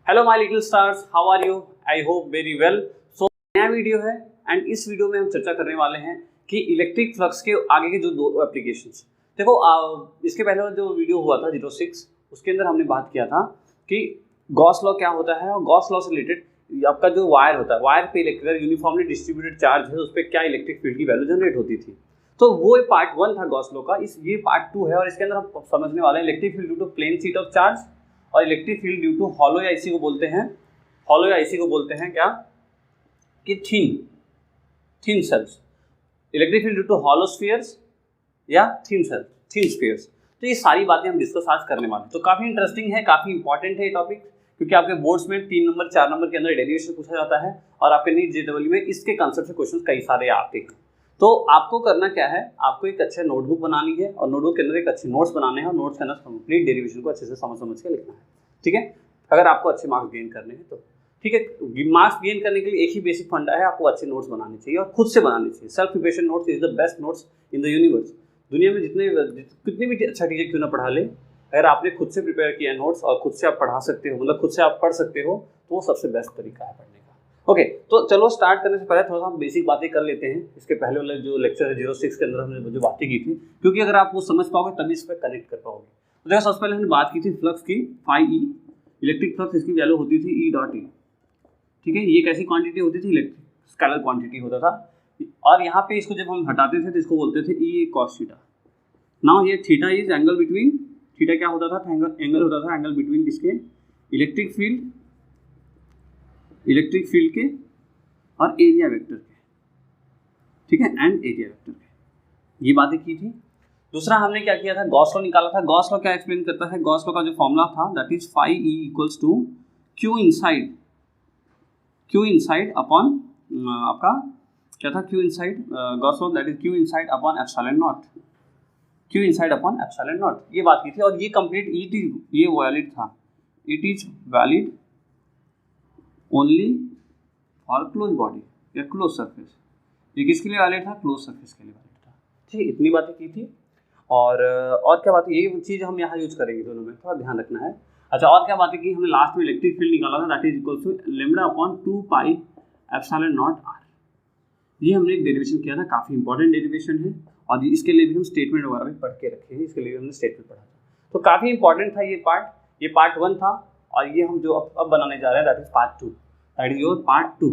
Hello my little stars, how are you? I hope very well. So नया video है and इस video में हम चर्चा करने वाले हैं कि इलेक्ट्रिक फ्लक्स के आगे के जो दो एप्लीकेशंस। देखो इसके पहले वाला जो वीडियो हुआ था 06, उसके अंदर हमने बात किया था कि गॉस लॉ क्या होता है और गॉस लॉ से रिलेटेड आपका जो वायर होता है, वायर पे इलेक्ट्रिकल यूनिफॉर्मली डिस्ट्रीब्यूटेड चार्ज है, उस पर क्या इलेक्ट्रिक फील्ड की वैल्यू जनरेट होती थी। तो वो पार्ट 1 था गॉस लॉ का। ये पार्ट 2 है और इसके अंदर हम समझने वाले हैं electric field due to plane sheet of charge और electric field due to hollow या इसी को बोलते हैं, हॉलो या इसी को बोलते हैं क्या कि thin shells. Electric field due to hollow spheres या थिन स्फीयर्स। तो ये सारी बातें हम डिस्कस आज करने वाले हैं। तो काफ़ी इंटरेस्टिंग है, काफ़ी इंपॉर्टेंट है ये टॉपिक, क्योंकि आपके बोर्ड्स में 3 नंबर 4 नंबर के अंदर डेरिवेशन पूछा जाता है और आपके नीट जेडब्ल्यू में इसके कंसेप्ट से क्वेश्चन कई सारे आते हैं। तो आपको करना क्या है, आपको एक अच्छा नोटबुक बनानी है और नोटबुक के अंदर एक अच्छे नोट्स बनाने हैं और नोट्स के अंदर कंप्लीट डेरिवेशन को अच्छे से समझ के लिखना है। ठीक है, अगर आपको अच्छे मार्क्स गेन करने हैं तो ठीक है। मार्क्स गेन करने के लिए एक ही बेसिक फंडा है, आपको अच्छे नोट्स बनाने चाहिए और खुद से बनाने चाहिए। Self preparation notes is the best notes in the universe. दुनिया में कितनी भी अच्छा टीचर क्यों ना पढ़ा ले, अगर आपने खुद से प्रिपेयर किया नोट्स और खुद से आप पढ़ा सकते हो, मतलब खुद से आप पढ़ सकते हो, तो वो सबसे बेस्ट तरीका है पढ़ने का। ओके, तो चलो स्टार्ट करने से पहले थोड़ा सा हम बेसिक बातें कर लेते हैं। इसके पहले वाले जो लेक्चर है 06 के अंदर हमने जो बातें की थी, क्योंकि अगर आप वो समझ पाओगे तभी इस पर कनेक्ट कर पाओगे। तो देखो, सबसे पहले हमने बात की थी फ्लक्स की, फाई ई। इलेक्ट्रिक फ्लक्स इसकी वैल्यू होती थी ई डॉट ई। ठीक है, ये कैसी क्वांटिटी होती थी? इलेक्ट्रिक स्केलर क्वांटिटी होता था। और यहाँ पे इसको जब हम हटाते थे तो इसको बोलते थे ई कॉस थीटा। नाउ ये theta is angle between, theta क्या होता था? एंगल होता था एंगल बिटवीन किसके? इलेक्ट्रिक फील्ड के और एरिया वेक्टर के। ठीक है, एंड एरिया वेक्टर के, ये बातें की थी। दूसरा हमने क्या किया था, गॉस लॉ निकाला था। गॉस लॉ क्या एक्सप्लेन करता है? गॉस लॉ का जो फॉर्मूला था that is phi E equals to Q inside upon आपका क्या था? Q inside, Gauss law that is Q inside upon epsilon naught, Q inside upon epsilon naught, ये बात की थी। और ये कंप्लीट ये वैलिड था, it is valid only for close body या क्लोज सरफेस। ये किसके लिए वैलिड था? क्लोज सरफेस के लिए वैलिड था। ठीक है, इतनी बातें की थी। और क्या बात है, ये चीज़ हम यहाँ यूज करेंगे दोनों में, थोड़ा ध्यान रखना है। अच्छा, और क्या बातें की हमने? लास्ट में इलेक्ट्रिक फील्ड निकाला था that is equal to lambda upon 2 pi epsilon naught R. ये हमने एक डेरिवेशन किया था, काफ़ी इंपॉर्टेंट डेरिवेशन है और इसके लिए भी हम स्टेटमेंट वगैरह भी पढ़ के रखे हैं, इसके लिए भी हमने स्टेटमेंट पढ़ा था। तो काफ़ी इंपॉर्टेंट था ये पार्ट 1 था। और ये हम जो अब बनाने जा रहे हैं that is part 2, that is your part 2।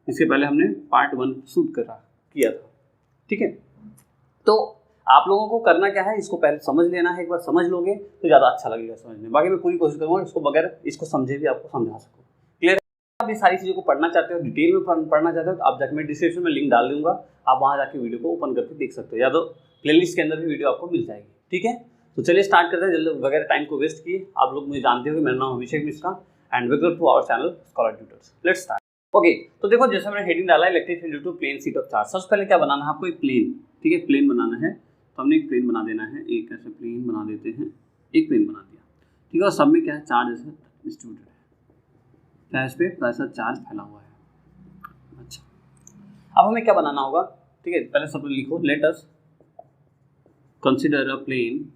इसके पहले हमने पार्ट 1 शूट किया था। ठीक है, तो आप लोगों को करना क्या है, इसको पहले समझ लेना है। एक बार समझ लोगे तो ज़्यादा अच्छा लगेगा समझने। बाकी मैं पूरी कोशिश करूँगा इसको बगैर इसको समझे भी आपको समझा सकूँ। क्लियर? आप ये सारी चीज़ों को पढ़ना चाहते हो, डिटेल में पढ़ना चाहते हो, तो आप जाकर मैं डिस्क्रिप्शन में लिंक डाल दूंगा, आप वहाँ जाके वीडियो को ओपन करके देख सकते हो, या तो प्लेलिस्ट के अंदर भी वीडियो आपको मिल जाएगी। ठीक है, तो चलिए स्टार्ट करते हैं जल्दी, बगैर टाइम को वेस्ट किए। आप लोग मुझे जानते हो, मेरा नाम Abhishek Mishra and welcome to our channel scholar tutors. Let's start. Okay, तो देखो, जैसे मैंने हेडिंग डाला electric field due to plane sheet of charge. सबसे पहले क्या बनाना है आपको? एक प्लेन। ठीक है, प्लेन बनाना है, तो हमने एक प्लेन बना देना है। एक ऐसे प्लेन बना देते हैं, एक प्लेन बना दिया। ठीक है, और सब में क्या है? चार्ज ऐसे डिस्ट्रीब्यूटेड है, क्या इस पर ऐसा चार्ज फैला हुआ है। अच्छा, अब हमें क्या बनाना होगा? ठीक है, पहले सब लिखो, let us consider a plane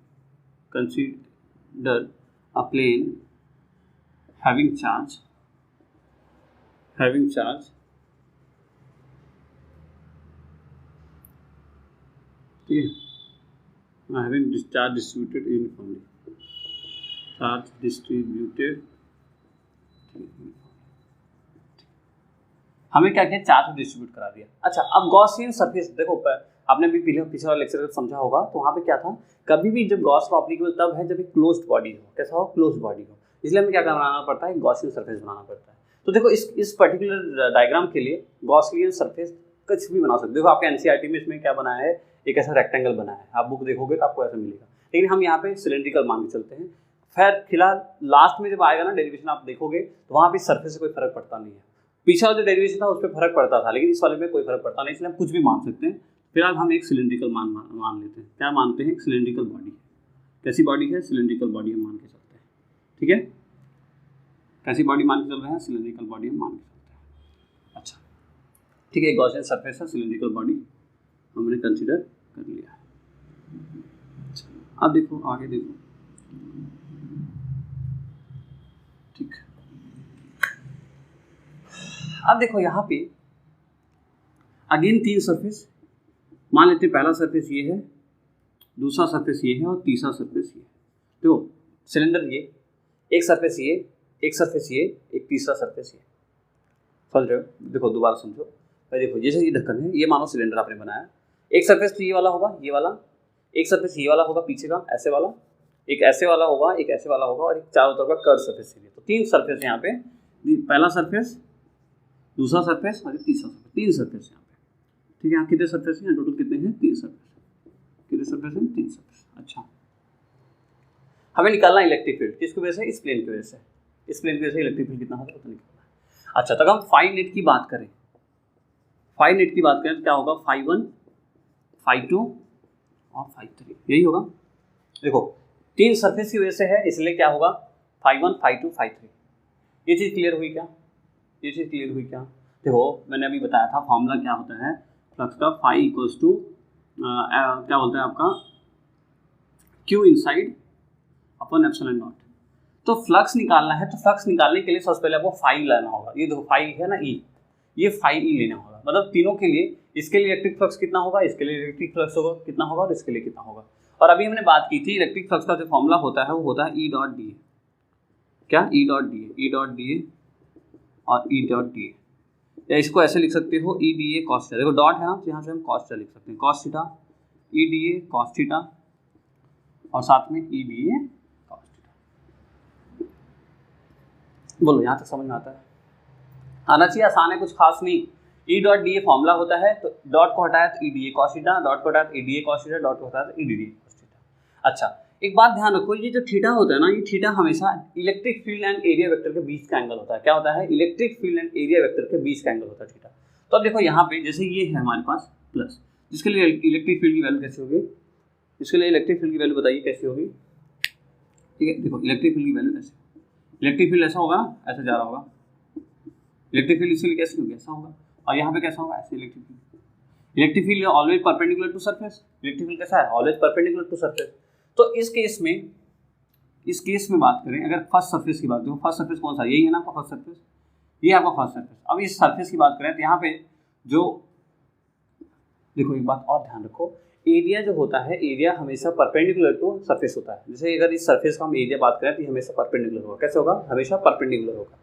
having charge ठीक है, having charge distributed uniformly, हमें क्या किया? चार्ज डिस्ट्रीब्यूट करा दिया। अच्छा, अब गॉसियन सरफेस देखो, आपने भी पिछले वाला लेक्चर समझा होगा, तो वहाँ पे क्या था? कभी भी जब गॉस लॉ एप्लीकेबल तब है जब एक क्लोज्ड बॉडी हो। कैसा हो? क्लोज्ड बॉडी हो। इसलिए हमें क्या बनाना पड़ता है? गॉसियन सरफेस बनाना पड़ता है। तो देखो, इस पर्टिकुलर डायग्राम के लिए गॉसियन सरफेस कुछ भी बना सकते हो। देखो, आपके एनसीईआरटी में इसमें क्या बनाया है? एक ऐसा रेक्टेंगल बनाया है, आप बुक देखोगे तो आपको ऐसा मिलेगा, लेकिन हम यहाँ पे सिलेंड्रिकल मान के चलते हैं। फिलहाल लास्ट में जब आएगा ना डेरिवेशन, आप देखोगे तो वहाँ पे सरफेस से कोई फर्क पड़ता नहीं है। पीछे वाला जो डेरिवेशन था उस पर फर्क पड़ता था, लेकिन इस वाले में कोई फर्क पड़ता नहीं, इसलिए हम कुछ भी मान सकते हैं। फिलहाल हम एक सिलेंड्रिकल मान लेते हैं। क्या मानते हैं? सिलेंड्रिकल बॉडी है। कैसी बॉडी है? सिलेंड्रिकल बॉडी हम मान के चलते हैं। ठीक है, कैसी बॉडी मान के चल रहे हैं? सिलेंड्रिकल बॉडी हम मान के चलते हैं। अच्छा, ठीक है, गॉसियन सरफेस है, सिलेंड्रिकल बॉडी हमने कंसिडर कर लिया है। अब देखो, आगे देखो। ठीक, अब देखो यहाँ पे अगेन 3 सरफेस, मान लेते हैं पहला सरफेस ये है, दूसरा सरफेस ये है और तीसरा सरफेस ये है। तो सिलेंडर ये, एक सरफेस ये, एक सरफेस ये, एक तीसरा सरफेस ये, समझ रहे हो? देखो दोबारा समझो, भाई देखो जैसे ये ढक्कन है, ये मानो सिलेंडर आपने बनाया, एक सरफेस तो ये वाला होगा, ये वाला, एक सरफेस ये वाला होगा पीछे का ऐसे वाला, एक ऐसे वाला होगा, एक ऐसे वाला होगा और एक चारों तरफ का कर्व सरफेस है। तो 3 सरफेस यहाँ पे, पहला सरफेस, दूसरा सरफेस और तीसरा सरफेस, 3 सरफेस यहाँ पे, ठीक है। यहाँ कितने सरफेस हैं टोटल, कितने हैं? 3 सरफेस। कितने सरफेस हैं? 3 सरफेस। अच्छा, हमें निकालना इलेक्ट्रिक फील्ड किसकी वजह से? इस प्लेन की वजह से। इस प्लेन की वजह से इलेक्ट्रिक फील्ड कितना होगा तो निकालना है। अच्छा, तब हम फाई नेट की बात करें, फाई नेट की बात करें तो क्या होगा? फाई 1, फाई 2 और फाई 3, यही होगा। देखो 3 सरफेस की वजह से है, इसलिए क्या होगा? Phi 1, phi 2, phi 3। ये चीज़ क्लियर हुई क्या? ये चीज़ क्लियर हुई क्या? देखो मैंने अभी बताया था फॉर्मूला क्या होता है फ्लक्स का, फाई इक्वल्स टू क्या बोलते हैं आपका, Q inside upon epsilon not. तो फ्लक्स निकालना है, तो फ्लक्स निकालने के लिए सबसे पहले आपको फाई लेना होगा। ये देखो फाई है ना, ई, ये फाई ई लेना होगा। मतलब तीनों के लिए, इसके लिए इलेक्ट्रिक फ्लक्स कितना होगा, इसके लिए इलेक्ट्रिक फ्लक्स होगा कितना होगा और इसके लिए कितना होगा। और अभी हमने बात की थी इलेक्ट्रिक फ्लक्स का जो फॉर्मूला होता है वो होता है ई डॉट डी ए। क्या? E dot D A, E dot D A और ई डॉट डी ए, या इसको ऐसे लिख सकते हो E D A cos theta. देखो डॉट है ना, तो यहाँ से हम कॉस थीटा लिख सकते हैं, cos theta E D A cos theta और साथ में E D A cos theta. बोलो यहाँ तक समझ में आता है? आना चाहिए, आसान है, कुछ खास नहीं। ई डॉट डी ए फॉर्मूला होता है, तो डॉट को हटाया तो E D A cos theta, dot को हटाया तो E D A cos theta, dot को हटाया तो E D A cos theta. अच्छा, एक बात ध्यान रखो, ये जो थीटा होता है ना, ये थीटा हमेशा electric field and area vector के बीच का एंगल होता है। क्या होता है? Electric field and area vector के बीच का एंगल होता है थीटा। तो अब देखो यहाँ पे जैसे ये है हमारे पास प्लस, जिसके लिए इलेक्ट्रिक फील्ड की वैल्यू कैसे होगी? इसके लिए इलेक्ट्रिक फील्ड की वैल्यू बताइए कैसे होगी? ठीक है, देखो इलेक्ट्रिक फील्ड की वैल्यू ऐसे, इलेक्ट्रिक फील्ड ऐसा होगा ना, ऐसे जा रहा होगा, इलेक्ट्रिक फील्ड इसके लिए कैसे होगी? ऐसा होगा। और यहाँ पे कैसा होगा? ऐसे electric field. Electric field always perpendicular to surface. Electric field कैसा है? Always perpendicular to surface. तो इस केस में बात करें, अगर फर्स्ट सरफेस की बात करें, फर्स्ट सरफेस कौन सा? यही है ना आपका फर्स्ट सरफेस, ये आपका फर्स्ट सरफेस। अब इस सरफेस की बात करें तो यहाँ पे जो, देखो एक बात और ध्यान रखो, एरिया जो होता है, एरिया हमेशा परपेंडिकुलर टू सरफेस होता है। जैसे अगर इस सरफेस का हम एरिया बात करें तो ये हमेशा परपेंडिकुलर होगा। कैसे होगा? हमेशा परपेंडिकुलर होगा।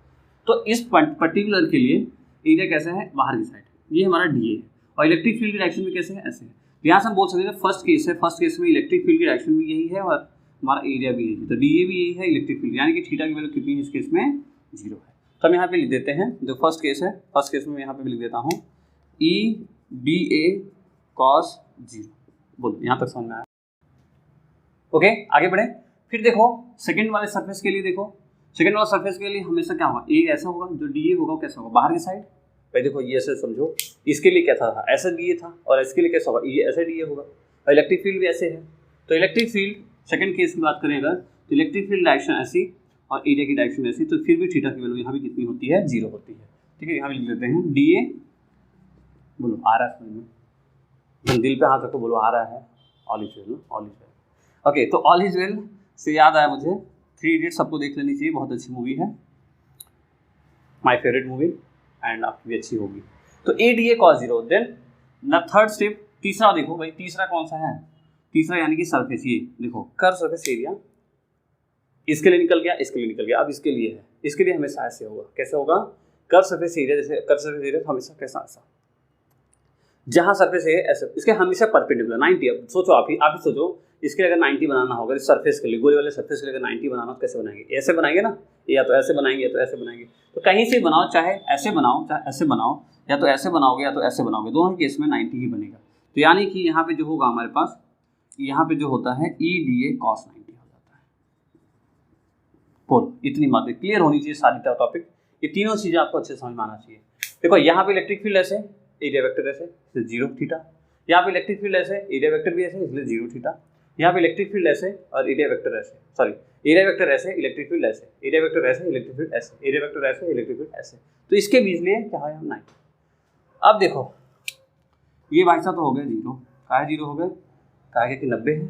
तो इस पर्टिकुलर के लिए एरिया कैसा है? बाहर की साइड, ये हमारा डी है। और इलेक्ट्रिक फील्ड की डायरेक्शन भी कैसे है? ऐसे है। तो यहाँ से हम बोल सकते हैं फर्स्ट केस है, फर्स्ट केस में इलेक्ट्रिक फील्ड की डायरेक्शन भी यही है और हमारा एरिया भी यही है। तो डी ए भी यही है इलेक्ट्रिक फील्ड, यानी कि थीटा की वैल्यू कितनी है इस केस में? 0 है। तो हम यहाँ पे लिख देते हैं, जो फर्स्ट केस है, फर्स्ट केस में यहाँ पे लिख देता हूँ ई डी ए कॉस 0। बोलो यहाँ तक समझ में आया? ओके, आगे बढ़े। फिर देखो सेकंड वाले सरफेस के लिए, देखो सेकंड वाले सरफेस के लिए हमेशा क्या होगा? ए ऐसा होगा, जो डी ए होगा वो कैसा होगा? बाहर की साइड। भाई देखो ये ऐसे समझो, इसके लिए क्या था? ऐसा डी ए था, और इसके लिए कैसा होगा? ये ऐसा डी ए होगा। और इलेक्ट्रिक फील्ड भी ऐसे है। तो इलेक्ट्रिक फील्ड सेकंड केस की बात करें अगर, तो इलेक्ट्रिक फील्ड डायरेक्शन ऐसी और एरिया की डायरेक्शन ऐसी, तो फिर भी थीटा की वैल्यू यहाँ भी कितनी होती है? 0 होती है। ठीक है, यहाँ भी लिख देते हैं डी ए। बोलो आ रहा है समझ में? दिल पे हाथ रखो, बोलो आ रहा है। All is well, all is well. Okay, तो ऑल इज वेल से याद आया मुझे, 3 इडियट्स सबको देख लेनी चाहिए, बहुत अच्छी मूवी है, माय फेवरेट मूवी, एंड आपकी भी अच्छी होगी। तो A D A cos 0। Then न थर्ड स्टेप, तीसरा देखो भाई, तीसरा कौन सा है? तीसरा यानी कि सरफेस, ये देखो कर्व सरफेस एरिया, इसके लिए निकल गया, इसके लिए निकल गया, अब इसके लिए है, इसके लिए हमेशा ऐसे होगा। कैसे होगा? कर्व सरफेस एरिया, जैसे कर्व सरफेस एरिया हमेशा कैसा? ऐसा, जहाँ सरफेस है ऐसे, इसके हमेशा परपेंडिकुलर 90। अब सोचो, आप ही सोचो, इसके लिए अगर 90 बनाना होगा, इस सरफेस के लिए, गोले वाले सरफेस के लिए अगर 90 बनाना हो, कैसे बनाएंगे? ऐसे बनाएंगे ना, या तो ऐसे बनाएंगे या तो ऐसे बनाएंगे। तो कहीं से बनाओ, चाहे ऐसे बनाओ चाहे ऐसे बनाओ, या तो ऐसे बनाओगे या तो ऐसे बनाओगे, दोनों केस में 90 ही बनेगा। तो यानी कि यहाँ पे जो होगा हमारे पास, यहाँ पे जो होता है ई डी ए कॉस 90 हो जाता है। बोलो, इतनी बातें क्लियर होनी चाहिए सारी टॉपिक, ये तीनों चीज़ें आपको अच्छे समझ में आना चाहिए। देखो यहाँ पे इलेक्ट्रिक फील्ड ऐसे, एरिया वेक्टर ऐसे, इसलिए 0 थीटा। यहाँ पे इलेक्ट्रिक फील्ड ऐसे, एरिया वेक्टर भी ऐसे, इसलिए 0 थीटा। यहाँ पे इलेक्ट्रिक फील्ड ऐसे और एरिया वेक्टर ऐसे, सॉरी एरिया वेक्टर ऐसे, इलेक्ट्रिक फील्ड ऐसे, एरिया वेक्टर ऐसे, इलेक्ट्रिक फील्ड ऐसे, एरिया वेक्टर ऐसे, इलेक्ट्रिक फील्ड ऐसे। तो इसके बीच में क्या है? 90। अब देखो ये भाई साहब तो हो गए 0, काहे 0 हो गए? काहे कि 90 है,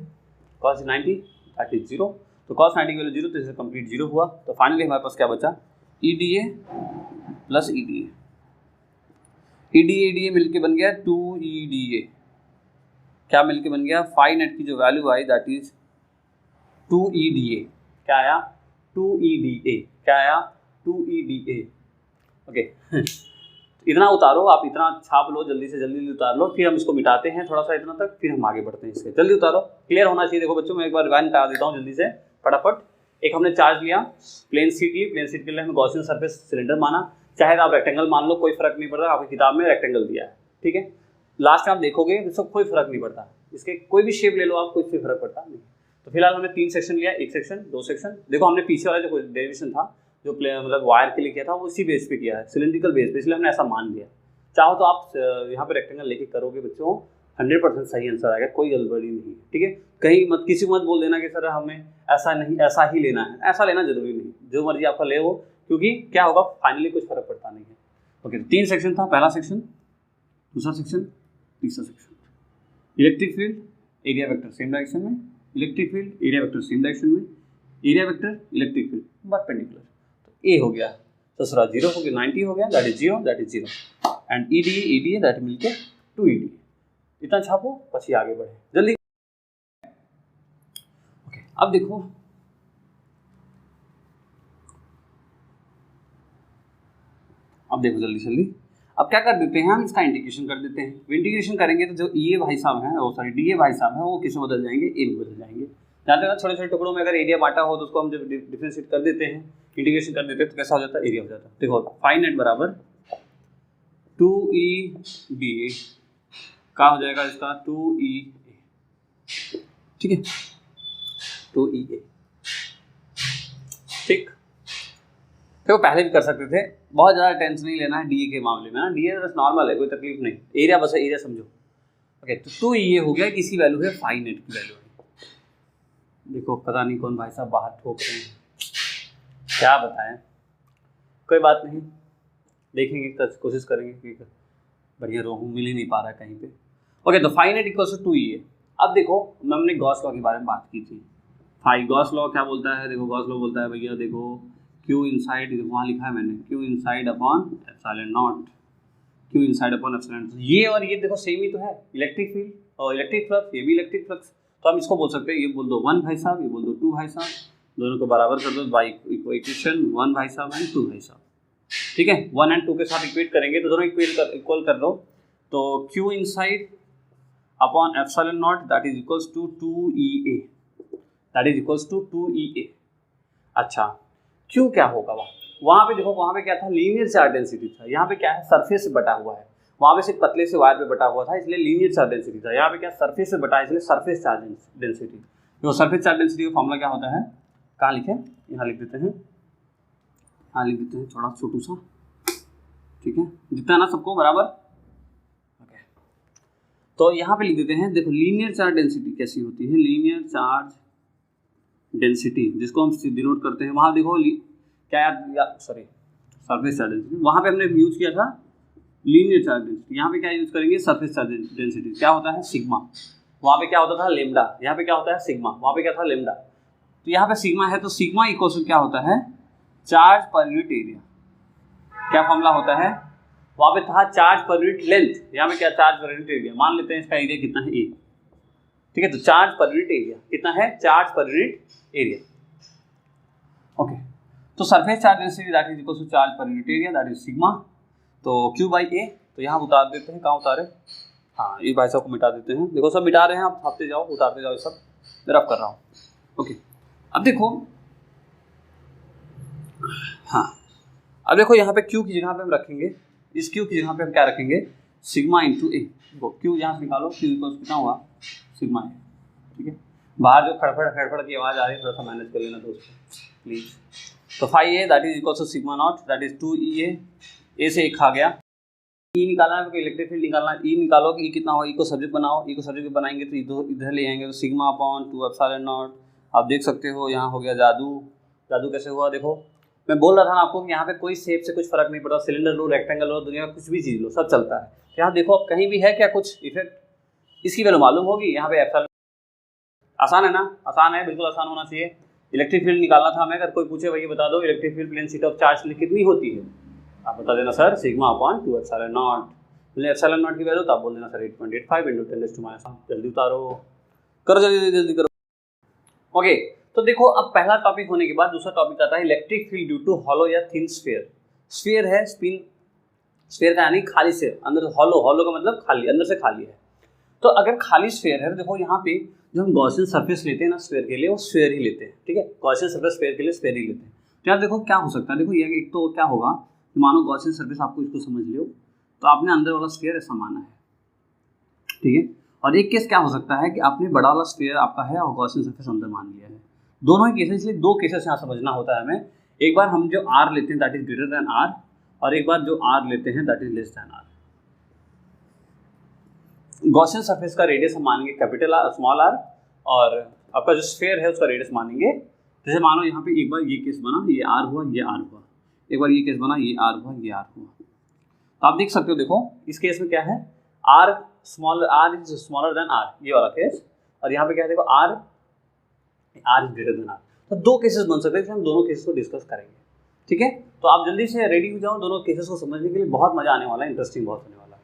cos 90 दैट इज 0। तो cos 90 की वैल्यू 0, तो इससे कंप्लीट 0 हुआ। तो फाइनली हमारे पास क्या बचा? E D A plus E D A. EDA मिलके बन गया 2EDA। क्या मिलके बन गया? फाई नेट की जो value I that is 2EDA। क्या आया? 2EDA। क्या आया? 2EDA। ओके इतना उतारो आप, इतना छाप लो, जल्दी से जल्दी उतार लो, फिर हम इसको मिटाते हैं थोड़ा सा इतना तक, फिर हम आगे बढ़ते हैं इसके। जल्दी उतारो, क्लियर होना चाहिए। देखो बच्चों मैं एक बार रिवाइंड मिटा देता हूँ जल्दी से फटाफट। एक हमने चार्ज लिया, प्लेन शीट ली, प्लेन शीट के लिए हमने गॉसियन सरफेस सिलेंडर माना, चाहे आप रेक्टेंगल मान लो, कोई फर्क नहीं पड़ता, आपकी किताब में रेक्टेंगल दिया है, ठीक है। लास्ट में आप देखोगे इसको कोई फर्क नहीं पड़ता, इसके कोई भी शेप ले लो आप, कोई फर्क पड़ता नहीं। तो फिलहाल हमने 3 सेक्शन लिया, 1 सेक्शन 2 सेक्शन। देखो हमने पीछे वाला जो डेरिवेशन था जो मतलब वायर के लिए किया था वो उसी बेस पे किया है, सिलिंड्रिकल बेस पे, इसलिए हमने ऐसा मान लिया। चाहो तो आप यहाँ पे रेक्टेंगल लेके करोगे बच्चों, 100% सही आंसर आएगा, कोई गड़बड़ी नहीं है, ठीक है। कहीं मत किसी को मत बोल देना कि सर हमें ऐसा नहीं ऐसा ही लेना है, ऐसा लेना जरूरी नहीं, जो मर्जी आपका ले वो, क्योंकि क्या होगा फाइनली कुछ फर्क पड़ता नहीं है। ओके 3 सेक्शन था, पहला सेक्शन, दूसरा सेक्शन, तीसरा section. Electric field area vector same direction में, electric field area vector same direction में, area vector electric field perpendicular. तो ए हो गया, दूसरा 0 हो गया, 90 हो गया, that is 0 and EDA that मिलके 2EDA। इतना छापो પછી आगे बढ़े जल्दी। ओके अब देखो जल्दी जल्दी। अब क्या कर देते हैं हम, इसका इंटीग्रेशन कर देते हैं। इंटीग्रेशन करेंगे तो जो EA भाई साहब हैं, वो सॉरी DA भाई साहब हैं, वो किस में बदल जाएंगे? ए में बदल जाएंगे। जानते हैं ना छोटे छोटे टुकड़ों में अगर एरिया बांटा हो तो उसको हम जब डिफरेंशिएट कर देते हैं, इंटीग्रेशन कर देते हैं, तो कैसा हो जाता है? एरिया हो जाता है। देखो फाई नेट बराबर 2EDA क्या हो जाएगा इसका? 2EA, ठीक है, 2EA, ठीक। देखो पहले भी कर सकते थे, बहुत ज़्यादा टेंशन नहीं लेना है DA के मामले में ना, DA बस नॉर्मल है, कोई तकलीफ नहीं, एरिया बस एरिया समझो। ओके तो 2EA हो गया, किसी वैल्यू है फाई नेट की वैल्यू है। देखो पता नहीं कौन भाई साहब बाहर ठोक रहे हैं, क्या बताएं, कोई बात नहीं, देखेंगे, कोशिश करेंगे कि बढ़िया रोहू मिल ही नहीं पा रहा है कहीं पे। ओके तो phi net equals to 2EA। अब देखो हमने गॉस लॉ के बारे में बात की थी, फाई गॉस लॉ क्या बोलता है? देखो गॉस लॉ बोलता है भैया, देखो Q इनसाइड, वहाँ लिखा है मैंने, Q inside upon epsilon not, Q inside upon epsilon naught. ये और ये देखो सेम ही तो है, इलेक्ट्रिक फील्ड और इलेक्ट्रिक फ्लक्स, ये भी इलेक्ट्रिक फ्लक्स। तो हम इसको बोल सकते हैं, ये बोल दो 1 भाई साहब, ये बोल दो 2 भाई साहब, दोनों को बराबर कर दो बाई इक्वेशन 1 भाई साहब एंड 2 भाई साहब, ठीक है। 1 और 2 के साथ इक्वेट करेंगे तो दोनों इक्वल कर दो, तो Q inside upon epsilon naught that is equals to 2EA, that is equals to 2EA। अच्छा Q क्या होगा? वहाँ पे देखो, वहाँ पे क्या था? लीनियर चार्ज डेंसिटी था। यहाँ पे क्या है? सरफेस से बटा हुआ है। वहाँ पे सिर्फ पतले से वायर पे बटा हुआ था, इसलिए लीनियर चार्ज डेंसिटी था। यहाँ पे क्या? सरफेस से बटा है, इसलिए सरफेस चार्ज डेंसिटी। तो सरफेस चार्ज डेंसिटी का फॉर्मूला क्या होता है? कहाँ लिखे? यहाँ लिख देते हैं, यहाँ लिख देते हैं थोड़ा छोटू सा, ठीक है, जितना ना सबको बराबर। ओके तो यहाँ पे लिख देते हैं, देखो लीनियर चार्ज डेंसिटी कैसी होती है? लीनियर चार्ज डेंसिटी जिसको हम डिनोट करते हैं, वहाँ देखो क्या यार सॉरी सरफेस चार्ज डेंसिटी, वहाँ पे हमने यूज किया था लीनियर चार्ज डेंसिटी, यहाँ पे क्या यूज करेंगे? Surface charge density. क्या होता है? सिग्मा। वहाँ पे क्या होता था? लेमडा। यहाँ पे क्या होता है? सिग्मा। वहाँ पे क्या था? लेमडा। तो यहाँ पे सिग्मा है, तो सिग्मा इक्वल टू क्या होता है? Charge per unit area. क्या फॉर्मूला होता है? वहाँ पे था चार्ज पर यूनिट लेंथ, यहाँ पे क्या? Charge per unit area. मान लेते हैं इसका एरिया कितना है? ए, ठीक है। तो चार्ज पर यूनिट एरिया कितना है? Charge per unit area. Okay तो surface charge density that is equal to charge per unit area that is sigma. तो Q बाई ए, तो यहाँ उतार देते हैं, कहाँ उतारे? हाँ ये भाई साहब को मिटा देते हैं। देखो सब मिटा रहे हैं, आप छापते जाओ, उतारते जाओ, ये सब मैं रफ कर रहा हूँ। ओके अब देखो, हाँ अब देखो यहाँ पे Q की जगह पे हम रखेंगे, इस Q की जगह पे हम क्या रखेंगे? Sigma into A. Q यहाँ से निकालो, Q इक्वल कितना हुआ? सिग्मा ए, ठीक है। बाहर जो खड़फड़ की आवाज़ आ रही है, थोड़ा सा मैनेज कर लेना दोस्तों प्लीज़। तो phi A that is equal to sigma naught that is 2EA। ए से एक खा गया, ई निकालना है, इलेक्ट्रिक फील्ड निकालना है। ई निकालो कि ई कितना होगा, ई को सब्जेक्ट बनाओ, ई को सब्जेक्ट बनाएंगे तो इधर ले आएंगे, तो सिग्मा अपॉन 2 एप्सिलॉन नॉट। आप देख सकते हो यहाँ हो गया जादू। जादू कैसे हुआ? देखो मैं बोल रहा था ना आपको कि यहाँ पे कोई शेप से कुछ फर्क नहीं पड़ता, सिलेंडर लो, रेक्टेंगल लो, दुनिया में कुछ भी चीज़ लो, सब चलता है। यहाँ देखो अब कहीं भी है क्या कुछ इफेक्ट? इसकी वैल्यू मालूम होगी। यहाँ पे एप्सिलॉन आसान है ना? आसान है, बिल्कुल आसान होना चाहिए। इलेक्ट्रिक फील्ड निकालना था हमें, अगर कोई पूछे भैया बता दो electric field plane sheet of charge कितनी होती है, आप बता देना sir sigma upon 2 epsilon naught. Epsilon naught की वैल्यू तो आप बोल देना सर 8.85 × 10⁻⁻⁷। जल्दी उतारो, करो जल्दी करो। ओके, तो देखो अब पहला टॉपिक होने के बाद दूसरा टॉपिक आता है electric field due to hollow या थिन स्फीयर। स्फीयर है, स्पिन स्फीयर का यानी खाली से, अंदर से हॉलो का मतलब खाली, अंदर से खाली है। तो अगर खाली स्फीयर है तो देखो यहाँ पे जो हम गॉसियन सरफेस लेते हैं ना स्फीयर के लिए, वो स्फीयर ही लेते हैं, ठीक है। गॉसियन सरफेस स्फीयर के लिए स्फीयर ही लेते हैं। तो यहाँ देखो क्या हो सकता है, देखो ये एक तो क्या होगा, मानो गॉसियन सरफेस आपको इसको समझ लो, तो आपने अंदर वाला स्फीयर ऐसा माना है, ठीक है। और एक केस क्या हो सकता है कि आपने बड़ा वाला स्फीयर आपका है और गॉसियन सरफेस अंदर मान लिया है। दोनों ही केसेस, इसलिए दो केसेस यहाँ समझना होता है हमें। एक बार हम जो आर लेते हैं that is greater than R, और एक बार जो आर लेते हैं that is less than R. Gaussian surface का रेडियस हम मानेंगे कैपिटल आर, स्मॉल आर, और आपका जो स्फीयर है उसका रेडियस मानेंगे। जैसे मानो यहाँ पे एक बार ये केस बना, ये आर हुआ, ये आर हुआ, एक बार ये केस बना, ये आर हुआ, ये आर हुआ। तो आप देख सकते हो, देखो इस केस में क्या है, R is smaller than R, ये वाला केस, और यहाँ पे क्या है देखो R is greater than R. तो दो केसेस बन सकते हैं, हम दोनों केसेस को डिस्कस करेंगे, ठीक है। तो आप जल्दी से रेडी हो जाओ, दोनों केसेस को समझने के लिए बहुत मजा आने वाला है, इंटरेस्टिंग बहुत होने वाला है।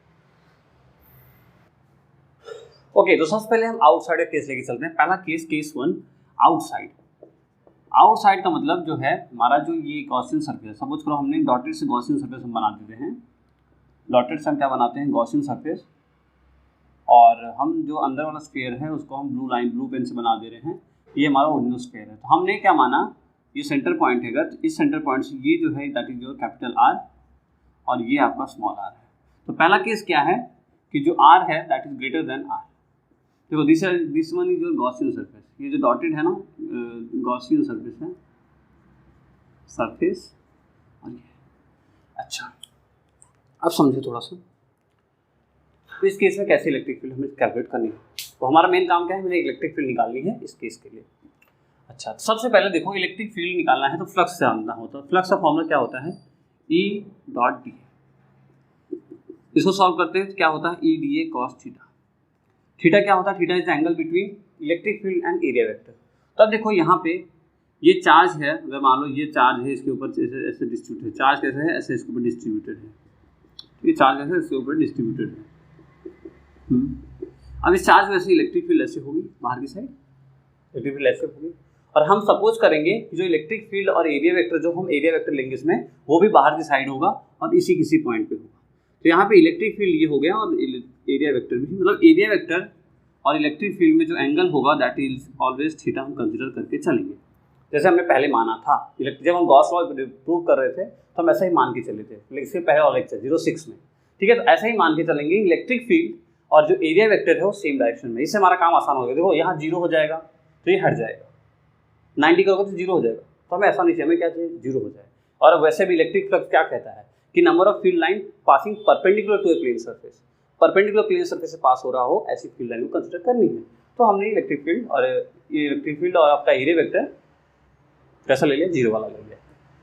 ओके, तो सबसे पहले हम आउटसाइड का केस लेके चलते हैं। पहला केस 1 आउटसाइड। आउटसाइड का मतलब जो है हमारा जो ये गॉसियन सरफेस, सपोज करो हमने डॉटेड से गॉसियन सरफेस हम बना देते हैं, डॉटेड से हम क्या बनाते हैं, गॉसियन सरफेस, और हम जो अंदर वाला स्फीयर है उसको हम ब्लू पेन से बना दे रहे हैं, ये हमारा ओरिजिनल स्फीयर है। तो हमने क्या माना, ये सेंटर पॉइंट है, अगर इस सेंटर पॉइंट से ये जो है that is your capital R, और ये आपका स्मॉल आर है। तो पहला केस क्या है कि जो आर है that is greater than R. देखो this one is your Gaussian surface, ये जो डॉटेड है ना गॉसियन सरफेस है, सरफेस, और ये अच्छा अब समझे थोड़ा सा। तो इस केस में कैसे इलेक्ट्रिक फील्ड हमें कैलकुलेट करनी है, तो हमारा मेन काम क्या है, हमें इलेक्ट्रिक फील्ड निकालनी है इस केस के लिए। अच्छा, तो सबसे पहले देखो इलेक्ट्रिक फील्ड निकालना है तो फ्लक्स से आना होता है। फ्लक्स का फॉर्मूला क्या होता है, E.D। इसको सॉल्व करते हैं तो क्या होता है, EDA cos थीटा। थीटा क्या होता है, theta is the angle between electric field and area vector. तो अब देखो यहाँ पे ये चार्ज है, अगर मान लो ये चार्ज है, इसके ऊपर ऐसे डिस्ट्रीब्यूटेड है, चार्ज कैसे है, ऐसे इसके ऊपर डिस्ट्रीब्यूटेड है, ये चार्ज कैसे इसके ऊपर डिस्ट्रीब्यूटेड है। अब इस चार्ज में ऐसे इलेक्ट्रिक फील्ड ऐसे होगी, बाहर की साइड इलेक्ट्रिक फील्ड ऐसे होगी, और हम सपोज करेंगे कि जो इलेक्ट्रिक फील्ड और एरिया वेक्टर, जो हम एरिया वेक्टर लेंगे इसमें, वो भी बाहर की साइड होगा और इसी किसी पॉइंट पे होगा। तो यहाँ पे इलेक्ट्रिक फील्ड ये हो गया और एरिया वेक्टर भी, मतलब एरिया वेक्टर और इलेक्ट्रिक फील्ड में जो एंगल होगा दैट इज ऑलवेज थीटा, हम कंसिडर करके चलेंगे जैसे हमने पहले माना था। जब हम गॉस लॉ प्रूव कर रहे थे तो हम ऐसा ही मान के चले थे, लेकिन इसके पहले वाला लेक्चर 06 में, ठीक है। तो ऐसा ही मान के चलेंगे, इलेक्ट्रिक फील्ड और जो एरिया वेक्टर है वो सेम डायरेक्शन में, इससे हमारा काम आसान हो गया। देखो यहाँ 0 हो जाएगा तो ये हट जाएगा, 90 करोगे तो 0 हो जाएगा, तो हमें ऐसा नहीं चाहिए, हमें क्या चाहिए, 0 हो जाए। और वैसे भी इलेक्ट्रिक फ्लक्स क्या कहता है कि number of field line passing perpendicular to a plane surface, perpendicular plane surface से पास हो रहा हो ऐसी फील्ड लाइन को कंसिडर करनी है। तो हमने इलेक्ट्रिक फील्ड और आपका एरिया वेक्टर कैसा ले लिया, 0 वाला ले लिया।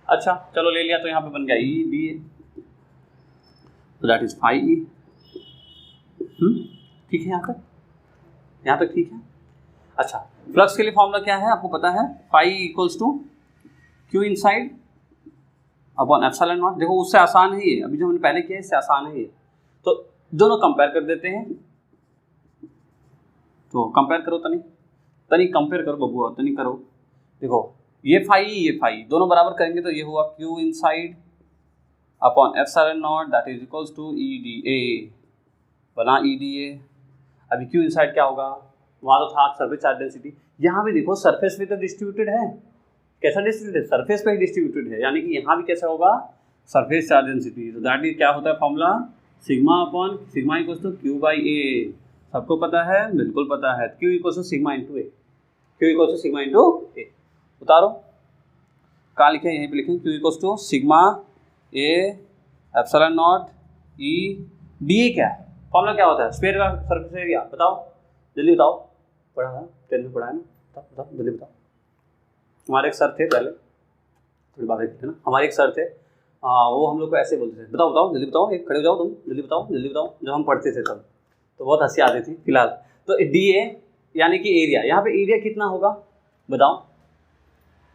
अच्छा चलो ले लिया, तो यहाँ पे बन गया EDA, तो दैट इज फाई E। ठीक है, यहाँ तक ठीक है। अच्छा, फ्लक्स के लिए फॉर्मूला क्या है आपको पता है, phi equals to Q inside upon epsilon naught. देखो उससे आसान है ये, अभी जो हमने पहले किया है इससे आसान है ये, तो दोनों कंपेयर कर देते हैं। तो कंपेयर करो, तनी कंपेयर करो बबुआ, तनी करो। देखो ये फाई दोनों बराबर करेंगे तो ये हुआ Q inside upon epsilon naught that is equals to EDA, बना EDA। अभी Q इनसाइड क्या होगा, वहाँ तो था सरफेस चार्ज डेंसिटी, यहाँ भी देखो सरफेस पे तो डिस्ट्रीब्यूटेड है, कैसा डिस्ट्रीब्यूटेड, सरफेस पे ही डिस्ट्रीब्यूटेड है, यानी कि यहाँ भी कैसा होगा, सरफेस चार्ज डेंसिटी। तो दैट इज क्या होता है formula, sigma upon sigma equals to Q/A। सबको पता है, बिल्कुल पता है, Q equals to sigma into A, Q equals to sigma into A. उतारो, कहाँ लिखे, यहीं पे लिखें, Q equals to sigma A epsilon naught EDA। क्या है फॉर्मूला, क्या होता है, स्फीयर का सरफेस एरिया, बताओ जल्दी बताओ, पढ़ा है 10th में पढ़ा है ना, बताओ जल्दी बताओ। हमारे एक सर थे, पहले थोड़ी बातें करते ना, हमारे एक सर थे, वो हम लोग को ऐसे बोलते थे, बताओ जल्दी बताओ, एक खड़े हो जाओ तुम, जल्दी बताओ जब हम पढ़ते थे तब, तो बहुत हंसी आती थी। फिलहाल तो DA यानी कि एरिया, यहाँ पे एरिया कितना होगा बताओ,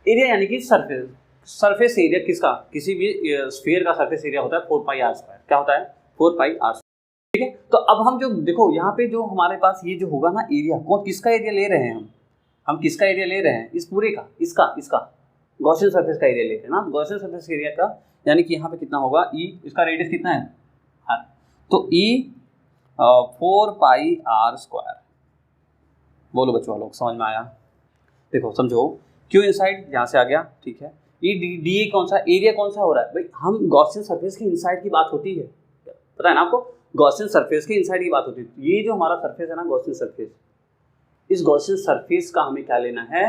एरिया यानी कि सरफेस एरिया किसका, किसी भी स्फीयर का सरफेस एरिया होता है 4πr²। क्या होता है, 4πr²। तो अब हम जो देखो यहाँ पे जो हमारे पास ये जो होगा ना एरिया, कौन किसका एरिया ले रहे हैं हम किसका एरिया ले रहे हैं, इस पूरे का, इसका गॉसियन सरफेस का एरिया ले रहे हैं ना, गॉसियन सरफेस एरिया का, यानी कि यहाँ पे कितना होगा ई, इसका रेडियस कितना है r, तो ई 4 पाई r स्क्वायर। बोलो बच्चों लोग समझ में आया? देखो समझो, क्यू इनसाइड यहाँ से आ गया, ठीक है, ये डी कौन सा एरिया कौन सा हो रहा है भाई, हम गॉसियन सरफेस के इनसाइड की बात होती है, पता है ना आपको, गॉसियन सरफेस के इनसाइड की बात होती है। ये जो हमारा सरफेस है ना गॉसियन सरफेस, इस गॉसियन सरफेस का हमें क्या लेना है,